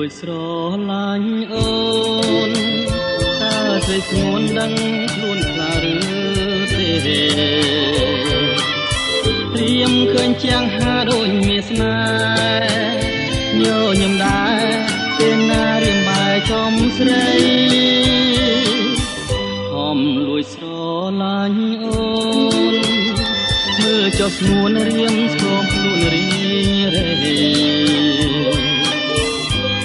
ยស្រឡាញ់អូនតើស្រីស្ងួនដឹងខ្លួនខ្លាឬទេត្រៀមឃើញជាងហាដូចមានស្នេហ៍ញញឹមដែរពេលណារៀមបែចំស្រីហំលួយស្រឡាញ់អូនមើលចុះស្ងួនរៀមស្គមខ្លួនរីរេ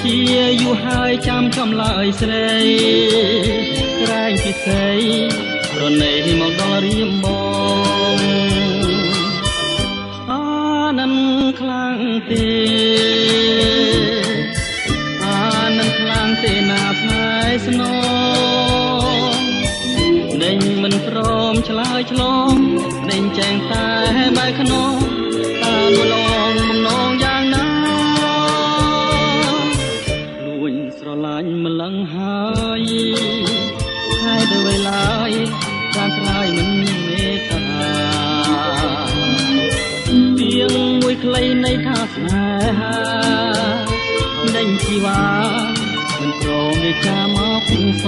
ជាយូរហើយចាំឡើយស្រីក្រែងពិសីរនេមកដល់រៀមបងអានឹងខ្លាំងទេអានឹងខ្លាំងទេណាស្នេហ៍ស្នងដេញមិនព្រមឆ្លើយឆ្លងដេញចែងតែបែកខ្នងតើលលងបំណងយ៉ាងណាស្រឡាញ់ម្លឹងហើយហើយទៅវិញឡើយតាមស្រាយមិនមេត្តាពីងមួយខ្លីនៃថាស្នេហាដេញជីវ៉ាមិនព្រមឯចាមកស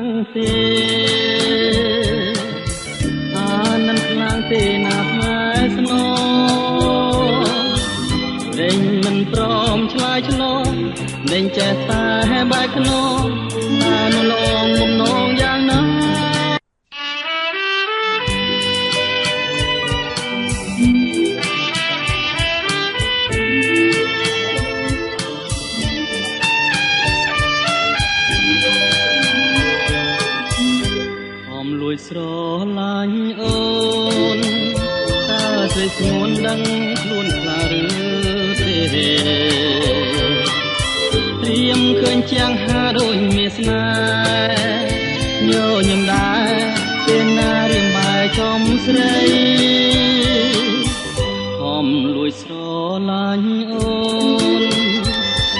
ងទេអានឹងខ្លាំងទេណាស្នេហ៍ស្នងដេញមិនព្រមឆ្លើយឆ្លងដេញចេះតែបែកខ្នងតែនលងបំណងយ៉ាងណាលួយស្រឡាញ់អូនតើស្រីស្ងួនដឹងខ្លួនខ្លាឬទេត្រៀមឃើញជាងហាដូចមានស្នេហ៍ញញឹមដែរពេលណារៀមបែចំស្រីហំលួយស្រឡាញ់អូន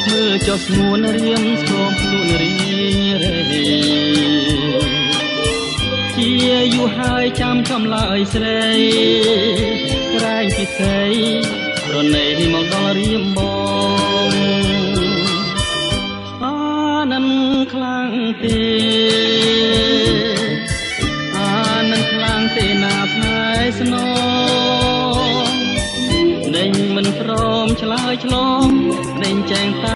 មើលចុះស្ងួនរៀមស្គមខ្លួនរីរេជាយូរហើយចាំឡើយស្រីក្រែងពិសីរនេមកដល់រៀមបងអានឹងខ្លាំងទេអានឹងខ្លាំងទេណាស្នេហ៍ស្នងដេញមិនព្រមឆ្លើយឆ្លងដេញចែង